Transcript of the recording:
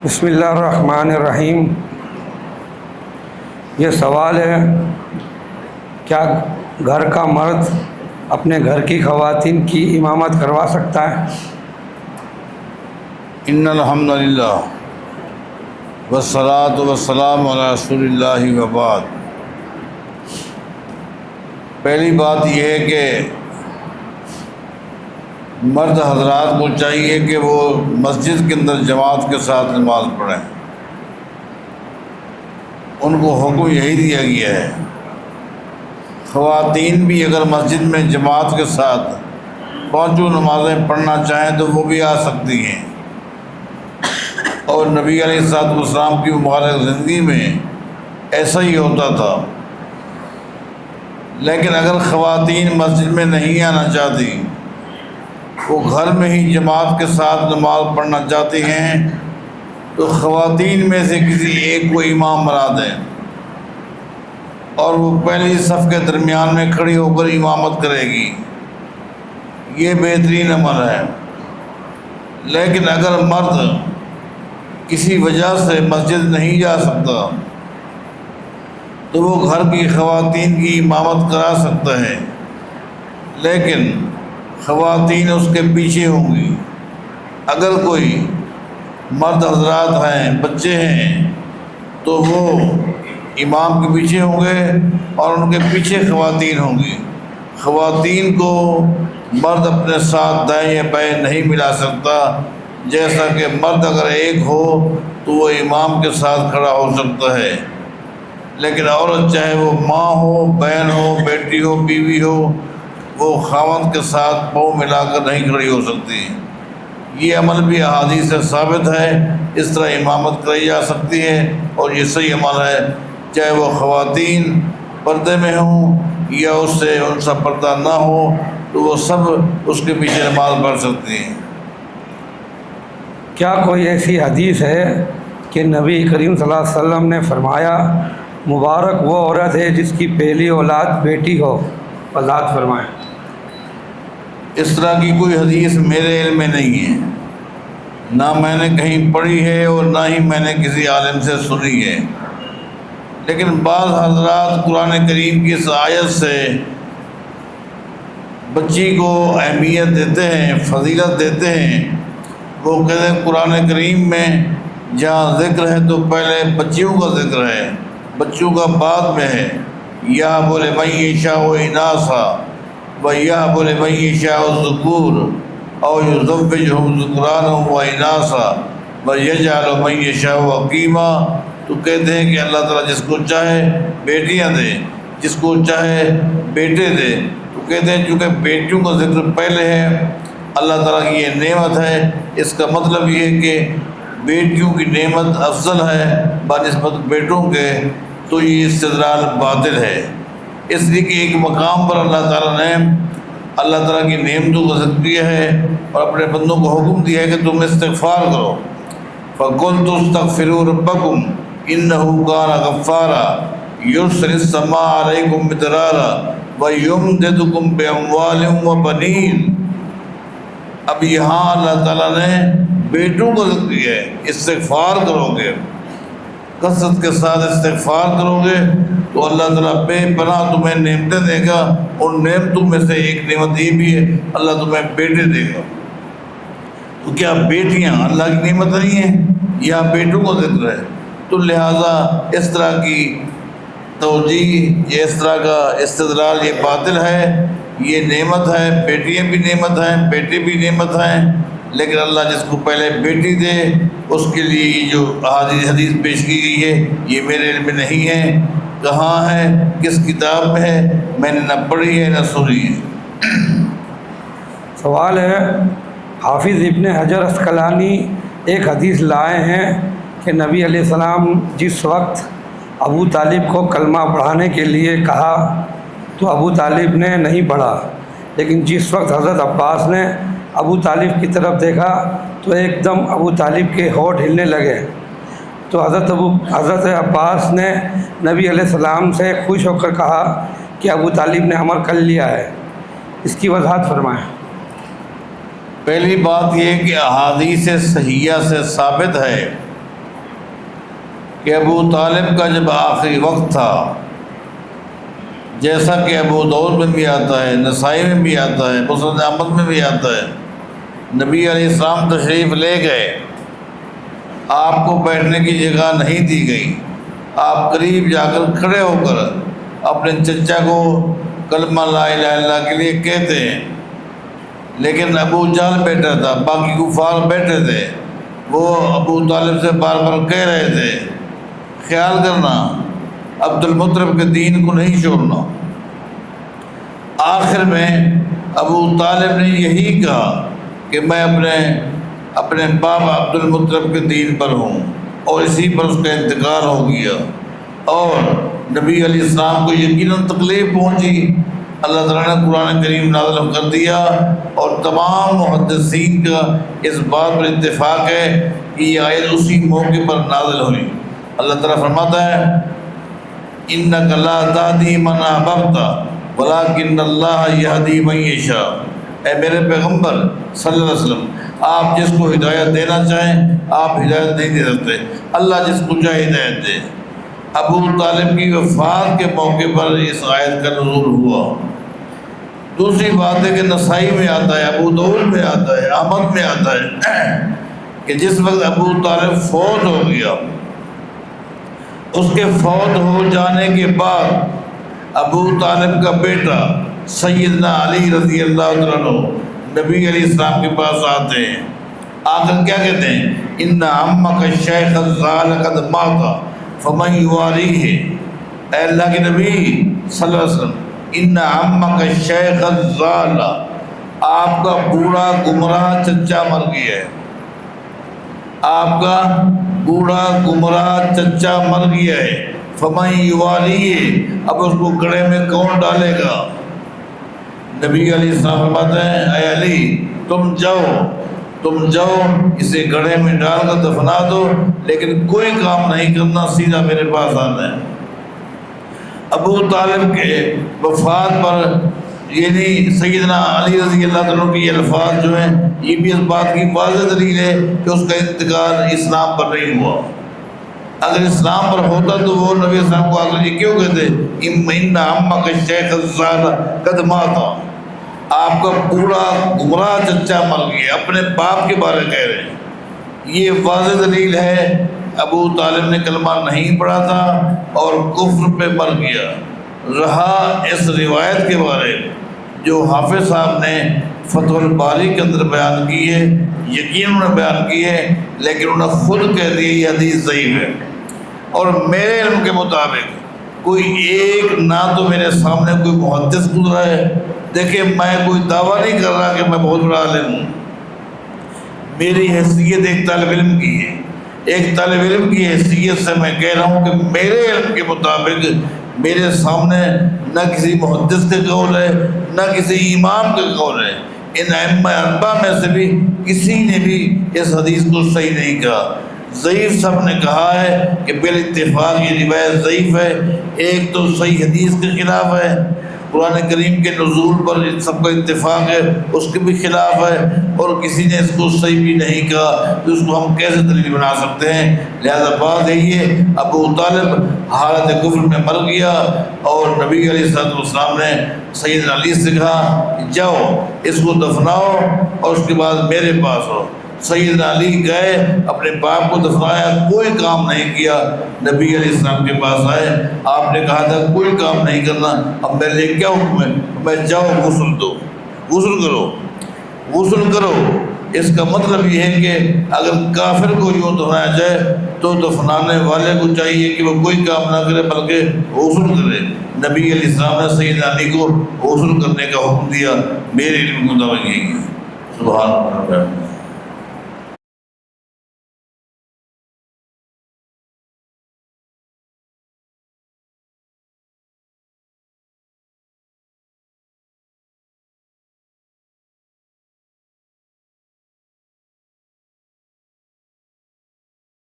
بسم اللہ الرحمن الرحیم۔ یہ سوال ہے، کیا گھر کا مرد اپنے گھر کی خواتین کی امامت کروا سکتا ہے؟ ان الحمد للہ والصلاۃ والسلام علی رسول اللہ وبعد۔ پہلی بات یہ ہے کہ مرد حضرات کو چاہیے کہ وہ مسجد کے اندر جماعت کے ساتھ نماز پڑھیں۔ ان کو حکم یہی دیا گیا ہے۔ خواتین بھی اگر مسجد میں جماعت کے ساتھ پانچوں نمازیں پڑھنا چاہیں تو وہ بھی آ سکتی ہیں، اور نبی علیہ الصلوۃ والسلام کی مبارک زندگی میں ایسا ہی ہوتا تھا۔ لیکن اگر خواتین مسجد میں نہیں آنا چاہتی، وہ گھر میں ہی جماعت کے ساتھ نماز پڑھنا چاہتی ہیں، تو خواتین میں سے کسی ایک کو امام بنا دیں اور وہ پہلی صف کے درمیان میں کھڑی ہو کر امامت کرے گی۔ یہ بہترین عمل ہے۔ لیکن اگر مرد کسی وجہ سے مسجد نہیں جا سکتا تو وہ گھر کی خواتین کی امامت کرا سکتا ہے، لیکن خواتین اس کے پیچھے ہوں گی۔ اگر کوئی مرد حضرات ہیں، بچے ہیں، تو وہ امام کے پیچھے ہوں گے اور ان کے پیچھے خواتین ہوں گی۔ خواتین کو مرد اپنے ساتھ دائیں یا بائیں نہیں ملا سکتا، جیسا کہ مرد اگر ایک ہو تو وہ امام کے ساتھ کھڑا ہو سکتا ہے، لیکن عورت چاہے وہ ماں ہو، بہن ہو، بیٹی ہو، بیوی ہو، وہ خاوند کے ساتھ پاؤں ملا کر نہیں کھڑی ہو سکتی۔ یہ عمل بھی احادیث سے ثابت ہے۔ اس طرح امامت کرائی جا سکتی ہے اور یہ صحیح عمل ہے، چاہے وہ خواتین پردے میں ہوں یا اس سے ان سا پردہ نہ ہو، تو وہ سب اس کے پیچھے نماز پڑھ سکتی ہیں۔ کیا کوئی ایسی حدیث ہے کہ نبی کریم صلی اللہ علیہ وسلم نے فرمایا مبارک وہ عورت ہے جس کی پہلی اولاد بیٹی ہو؟ وضاحت فرمائیں۔ اس طرح کی کوئی حدیث میرے علم میں نہیں ہے، نہ میں نے کہیں پڑھی ہے اور نہ ہی میں نے کسی عالم سے سنی ہے۔ لیکن بعض حضرات قرآن کریم کی اس آیت سے بچی کو اہمیت دیتے ہیں، فضیلت دیتے ہیں۔ وہ کہتے ہیں قرآن کریم میں جہاں ذکر ہے تو پہلے بچیوں کا ذکر ہے، بچوں کا بعد میں ہے۔ یا بولے من یشاء اناثا و یا بولے من یشاء الذکور او یزوجہم ذکرانا و اناثا و یجعل من یشاء عقیما۔ تو کہتے ہیں کہ اللہ تعالیٰ جس کو چاہے بیٹیاں دے، جس کو چاہے بیٹے دے۔ تو کہتے ہیں چونکہ بیٹیوں کا ذکر پہلے ہے، اللہ تعالیٰ کی یہ نعمت ہے، اس کا مطلب یہ ہے کہ بیٹیوں کی نعمت افضل ہے بنسبت بیٹوں کے، تو یہ استدلال باطل ہے۔ اس لیے کہ ایک مقام پر اللہ تعالیٰ نے اللہ تعالیٰ کی نعمتوں کا ذکر کیا ہے اور اپنے بندوں کو حکم دیا ہے کہ تم استغفار کرو۔ فَقُلْتُ اسْتَغْفِرُوا رَبَّكُمْ إِنَّهُ كَانَ غَفَّارًا يُرْسِلِ السَّمَاءَ عَلَيْكُمْ مِدْرَارًا وَيُمْدِدْكُمْ بِأَمْوَالٍ وَبَنِينَ۔ اب یہاں اللہ تعالیٰ نے بیٹوں کو ذکر کیا ہے۔ استغفار کرو گے، کثرت کے ساتھ استغفار کرو گے تو اللہ تعالیٰ بے پناہ تمہیں نعمتیں دے گا، اور نعمتوں میں سے ایک نعمت یہ بھی ہے اللہ تمہیں بیٹے دے گا۔ تو کیا بیٹیاں اللہ کی نعمت نہیں ہیں؟ یہاں بیٹوں کو ذکر ہے، تو لہٰذا اس طرح کی توجیہ، اس طرح کا استدلال یہ باطل ہے۔ یہ نعمت ہے، بیٹیاں بھی نعمت ہیں، بیٹے بھی نعمت ہیں، لیکن اللہ جس کو پہلے بیٹی دے اس کے لیے یہ جو حدیث پیش کی گئی ہے یہ میرے علم میں نہیں ہے۔ کہاں ہے، کس کتاب میں ہے، میں نے نہ پڑھی ہے نہ سنی ہے۔ سوال ہے، حافظ ابن حجر عسقلانی ایک حدیث لائے ہیں کہ نبی علیہ السلام جس وقت ابو طالب کو کلمہ پڑھانے کے لیے کہا تو ابو طالب نے نہیں پڑھا، لیکن جس وقت حضرت عباس نے ابو طالب کی طرف دیکھا تو ایک دم ابو طالب کے ہونٹ ہلنے لگے، تو حضرت عباس نے نبی علیہ السلام سے خوش ہو کر کہا کہ ابو طالب نے عمل کر لیا ہے۔ اس کی وضاحت فرمائیں۔ پہلی بات یہ کہ احادیث صحیحہ سے ثابت ہے کہ ابو طالب کا جب آخری وقت تھا، جیسا کہ ابو داؤد میں بھی آتا ہے، نسائی میں بھی آتا ہے، مسند احمد میں بھی آتا ہے، نبی علیہ السلام تشریف لے گئے، آپ کو بیٹھنے کی جگہ نہیں دی گئی، آپ قریب جا کر کھڑے ہو کر اپنے چچا کو کلمہ لا الہ الا اللہ کے لیے کہتے ہیں، لیکن ابو جہل بیٹھا تھا، باقی کفار بیٹھے تھے، وہ ابو طالب سے بار بار کہہ رہے تھے خیال کرنا، عبد المطلب کے دین کو نہیں چھوڑنا۔ آخر میں ابو طالب نے یہی کہا کہ میں اپنے باپ عبد المطلب کے دین پر ہوں، اور اسی پر اس کا انتقال ہو گیا، اور نبی علیہ السلام کو یقیناً تکلیف پہنچی۔ اللہ تعالیٰ نے قرآن کریم نازل کر دیا، اور تمام محدثین کا اس بات پر اتفاق ہے کہ یہ آیت اسی موقع پر نازل ہوئی۔ اللہ تعالیٰ فرماتا ہے اِنَّكَ لَا تَهْدِي مَنْ أَحْبَبْتَ وَلَكِنَّ اللَّهَ يَهْدِي مَن يَشَاءُ۔ اے میرے پیغمبر صلی اللہ علیہ وسلم، آپ جس کو ہدایت دینا چاہیں آپ ہدایت نہیں دے سکتے، اللہ جس کو چاہے ہدایت دے۔ ابو طالب کی وفات کے موقع پر اس آیت کا نزول ہوا۔ دوسری بات ہے کہ نسائی میں آتا ہے، ابو داؤد میں آتا ہے، احمد میں آتا ہے کہ جس وقت ابو طالب فوت ہو گیا، اس کے فوت ہو جانے کے بعد ابو طالب کا بیٹا سیدنا علی رضی اللہ عنہ نبی علیہ السلام کے پاس آتے ہیں، آ کر کیا کہتے ہیں ان عمک الشیخ الزال قد مات فمن یواریہ۔ اے اللہ کے نبی صلی اللہ علیہ وسلم، ان عمک الشیخ الزال، آپ کا بوڑھا گمراہ چچا مر گیا ہے، آپ کا بوڑھا گمراہ چچا مر گیا ہے، فمن یواریہ، اب اس کو گڑھے میں کون ڈالے گا؟ نبی علیہ السلام فرماتے ہیں اے علی تم جاؤ اسے گڑھے میں ڈال کر دفنا دو، لیکن کوئی کام نہیں کرنا، سیدھا میرے پاس آنا ہے۔ ابو طالب کے وفات پر یعنی سیدنا علی رضی اللہ عنہ کے یہ الفاظ جو ہیں، یہ بھی اس بات کی واضح دلیل ہے کہ اس کا انتقال اسلام پر نہیں ہوا۔ اگر اسلام پر ہوتا تو وہ نبی السلام کو آگے یہ کیوں کہتے ان عمک الشیخ الزال قد مات، آپ کا بوڑھا گمراہ چچا مر گیا، اپنے باپ کے بارے کہہ رہے ہیں۔ یہ واضح دلیل ہے ابو طالب نے کلمہ نہیں پڑھا تھا اور کفر پہ مر گیا۔ رہا اس روایت کے بارے جو حافظ صاحب نے فتح الباری کے اندر بیان کی ہے، یقیناً انہوں نے بیان کی ہے، لیکن انہوں نے خود کہہ دیا یہ حدیث ضعیف ہے، اور میرے علم کے مطابق کوئی ایک نہ تو میرے سامنے کوئی محدث گزرا ہے۔ دیکھیں میں کوئی دعویٰ نہیں کر رہا کہ میں بہت بڑا عالم ہوں، میری حیثیت ایک طالب علم کی ہے، ایک طالب علم کی حیثیت سے میں کہہ رہا ہوں کہ میرے علم کے مطابق میرے سامنے نہ کسی محدث کے قول ہے نہ کسی امام کے قول ہے، ان ائمہ اربعہ میں سے بھی کسی نے بھی اس حدیث کو صحیح نہیں کہا۔ ضعیف سب نے کہا ہے کہ بالاتفاق یہ روایت ضعیف ہے، ایک تو صحیح حدیث کے خلاف ہے، قرآن کریم کے نزول پر سب کا اتفاق ہے اس کے بھی خلاف ہے، اور کسی نے اس کو صحیح بھی نہیں کہا تو اس کو ہم کیسے دلیل بنا سکتے ہیں؟ لہذا بات یہی ہے ابو طالب حالت کفر میں مر گیا، اور نبی علیہ السلام نے سیدنا علی سے کہا جاؤ اس کو دفناؤ اور اس کے بعد میرے پاس ہو۔ سیدنا علی گئے، اپنے باپ کو دفنایا، کوئی کام نہیں کیا، نبی علیہ السلام کے پاس آئے، آپ نے کہا تھا کوئی کام نہیں کرنا، اب میرے لیے کیا حکم ہے؟ میں جاؤ غسل دو، غسل کرو۔ اس کا مطلب یہ ہے کہ اگر کافر کو یوں دفنایا جائے تو دفنانے والے کو چاہیے کہ وہ کوئی کام نہ کرے بلکہ غسل کرے۔ نبی علیہ السلام نے سیدنا علی کو غسل کرنے کا حکم دیا، میرے علم کو دعویٰ کی۔ سبحان اللہ۔